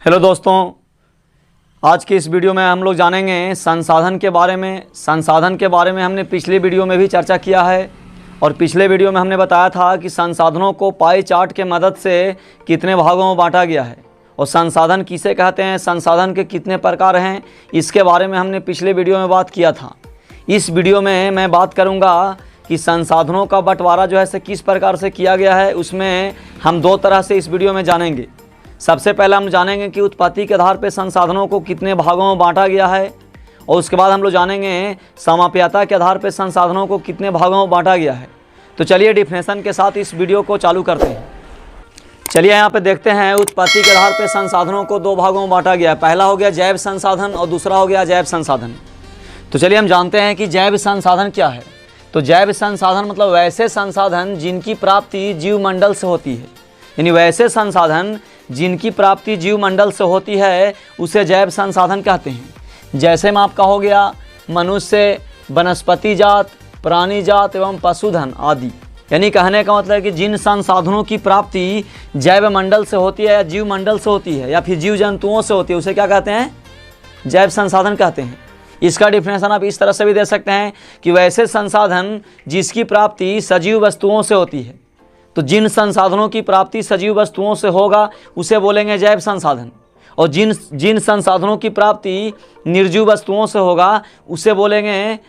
Hello दोस्तों, आज की इस वीडियो में हम लोग जानेंगे संसाधन के बारे में। संसाधन के बारे में हमने पिछली वीडियो में भी चर्चा किया है और पिछले वीडियो में हमने बताया था कि संसाधनों को पाई चार्ट के मदद से कितने भागों में बांटा गया है और संसाधन किसे कहते हैं, संसाधन के कितने प्रकार हैं, इसके बारे में हमने पिछले वीडियो में बात किया था। इस वीडियो में मैं बात करूँगा कि संसाधनों का बंटवारा जो है से किस प्रकार से किया गया है। उसमें हम दो तरह से इस वीडियो में जानेंगे। सबसे पहले हम जानेंगे कि उत्पत्ति के आधार पर संसाधनों को कितने भागों में बांटा गया है और उसके बाद हम लोग जानेंगे समाप्यता के आधार पर संसाधनों को कितने भागों में बांटा गया है। तो चलिए डिफिनेशन के साथ इस वीडियो को चालू करते हैं। चलिए यहाँ पे देखते हैं, उत्पत्ति के आधार पर संसाधनों को दो भागों में बांटा गया है। पहला हो गया जैव संसाधन और दूसरा हो गया अजैव संसाधन। तो चलिए हम जानते हैं कि जैव संसाधन क्या है। तो जैव संसाधन मतलब वैसे संसाधन जिनकी प्राप्ति जीवमंडल से होती है, यानी वैसे संसाधन जिनकी प्राप्ति जीवमंडल से होती है उसे जैव संसाधन कहते हैं। जैसे में आपका हो गया मनुष्य, वनस्पति जात, प्राणी जात एवं पशुधन आदि। यानी कहने का मतलब है कि जिन संसाधनों की प्राप्ति जैव मंडल से होती है या जीव मंडल से होती है या फिर जीव जंतुओं से होती है उसे क्या कहते हैं, जैव संसाधन कहते हैं। इसका डिफिनेशन आप इस तरह से भी दे सकते हैं कि वैसे संसाधन जिसकी प्राप्ति सजीव वस्तुओं से होती है। तो जिन संसाधनों की प्राप्ति सजीव वस्तुओं से होगा उसे बोलेंगे जैव संसाधन, और जिन संसाधनों की प्राप्ति निर्जीव वस्तुओं से होगा उसे बोलेंगे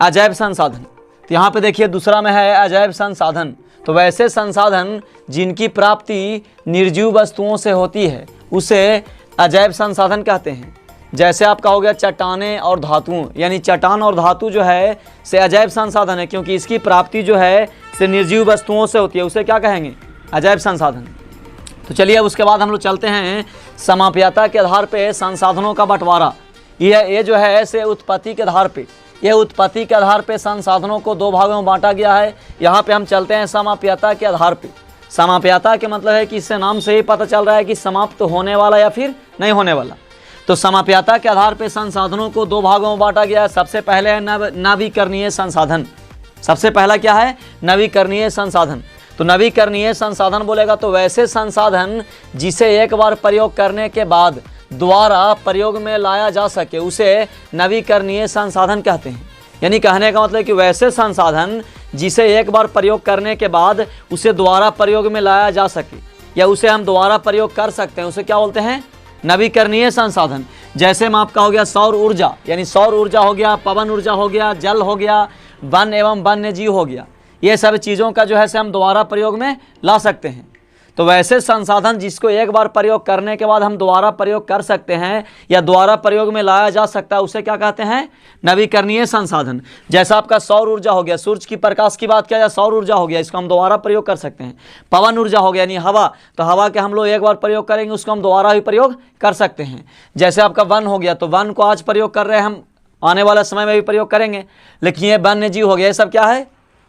अजैव संसाधन। तो यहाँ पे देखिए दूसरा में है अजैव संसाधन। तो वैसे संसाधन जिनकी प्राप्ति निर्जीव वस्तुओं से होती है उसे अजैव संसाधन कहते हैं। जैसे आपका हो गया चट्टानें और धातुओं, यानी चट्टान और धातु जो है से अजैव संसाधन है क्योंकि इसकी प्राप्ति जो है से निर्जीव वस्तुओं से होती है, उसे क्या कहेंगे, अजैव संसाधन। तो चलिए अब उसके बाद हम लोग चलते हैं समाप्यता के आधार पे संसाधनों का बंटवारा। ये जो है से उत्पत्ति के आधार पे, ये उत्पत्ति के आधार पे संसाधनों को दो भागों में बांटा गया है। यहाँ पे हम चलते हैं समाप्यता के आधार पे। समाप्यता के मतलब है कि इससे नाम से ही पता चल रहा है कि समाप्त होने वाला या फिर नहीं होने वाला। तो समाप्यता के आधार पे संसाधनों को दो भागों में बांटा गया है। सबसे पहले है नवीकरणीय संसाधन। सबसे पहला क्या है, नवीकरणीय संसाधन। तो नवीकरणीय संसाधन बोलेगा तो वैसे संसाधन जिसे एक बार प्रयोग करने के बाद दोबारा प्रयोग में लाया जा सके उसे नवीकरणीय संसाधन कहते हैं। यानी कहने का मतलब कि वैसे संसाधन जिसे एक बार प्रयोग करने के बाद उसे दोबारा प्रयोग में लाया जा सके या उसे हम दोबारा प्रयोग कर सकते हैं, उसे क्या बोलते हैं, नवीकरणीय संसाधन। जैसे में आपका हो गया सौर ऊर्जा, यानी सौर ऊर्जा हो गया, पवन ऊर्जा हो गया, जल हो गया, वन एवं वन्य जीव हो गया। ये सब चीज़ों का जो है से हम दोबारा प्रयोग में ला सकते हैं। तो वैसे संसाधन जिसको एक बार प्रयोग करने के बाद हम दोबारा प्रयोग कर सकते हैं या दोबारा प्रयोग में लाया जा सकता है उसे क्या कहते हैं, नवीकरणीय संसाधन। जैसा आपका सौर ऊर्जा हो गया, सूरज की प्रकाश की बात किया जाए, सौर ऊर्जा हो गया, इसको हम दोबारा प्रयोग कर सकते हैं। पवन ऊर्जा हो गया यानी हवा, तो हवा के हम लोग एक बार प्रयोग करेंगे उसको हम दोबारा भी प्रयोग कर सकते हैं। जैसे आपका वन हो गया, तो वन को आज प्रयोग कर रहे हैं हम, आने वाला समय में भी प्रयोग करेंगे। लेकिन ये वन्य जीव हो गया, ये सब क्या है,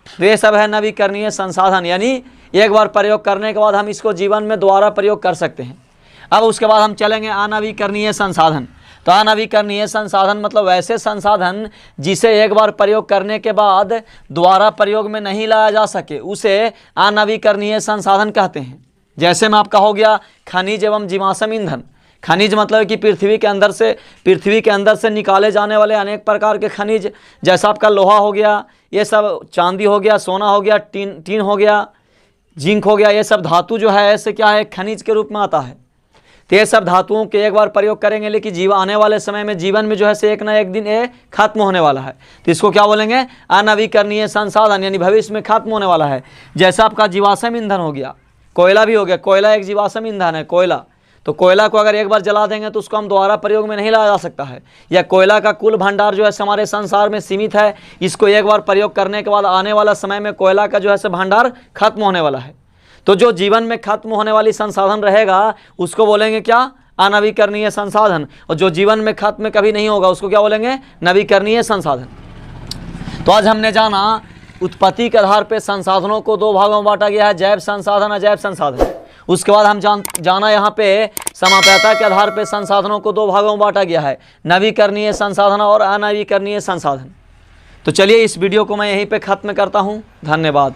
तो ये सब है नवीकरणीय संसाधन। यानी एक बार प्रयोग करने के बाद हम इसको जीवन में दोबारा प्रयोग कर सकते हैं। अब उसके बाद हम चलेंगे अनवीकरणीय संसाधन। तो अनवीकरणीय संसाधन मतलब वैसे संसाधन जिसे एक बार प्रयोग करने के बाद दोबारा प्रयोग में नहीं लाया जा सके उसे अनवीकरणीय संसाधन कहते हैं। जैसे में आपका हो गया खनिज एवं जीवाश्म ईंधन। खनिज मतलब कि पृथ्वी के अंदर से निकाले जाने वाले अनेक प्रकार के खनिज, जैसा आपका लोहा हो गया, ये सब चांदी हो गया, सोना हो गया, टीन हो गया, जिंक हो गया, ये सब धातु जो है ऐसे क्या है, खनिज के रूप में आता है। तो ये सब धातुओं के एक बार प्रयोग करेंगे लेकिन आने वाले समय में जीवन में जो है से एक ना एक दिन ये खत्म होने वाला है। तो इसको क्या बोलेंगे, अनवीकरणीय संसाधन, यानी भविष्य में खत्म होने वाला है। जैसा आपका जीवाश्म ईंधन हो गया, कोयला भी हो गया, कोयला एक जीवाश्म ईंधन है, कोयला। तो कोयला को अगर एक बार जला देंगे तो उसको हम दोबारा प्रयोग में नहीं लाया जा सकता है, या कोयला का कुल भंडार जो है हमारे संसार में सीमित है। इसको एक बार प्रयोग करने के बाद आने वाला समय में कोयला का जो है भंडार खत्म होने वाला है। तो जो जीवन में खत्म होने वाली संसाधन रहेगा उसको बोलेंगे क्या, अनवीकरणीय संसाधन, और जो जीवन में खत्म कभी नहीं होगा उसको क्या बोलेंगे, नवीकरणीय संसाधन। तो आज हमने जाना उत्पत्ति के आधार पर संसाधनों को दो भागों में बांटा गया है, जैव संसाधन, अजैव संसाधन। उसके बाद हम जाना यहाँ पे समाप्यता के आधार पर संसाधनों को दो भागों में बांटा गया है, नवीकरणीय संसाधन और अनवीकरणीय संसाधन। तो चलिए इस वीडियो को मैं यहीं पे ख़त्म करता हूँ। धन्यवाद।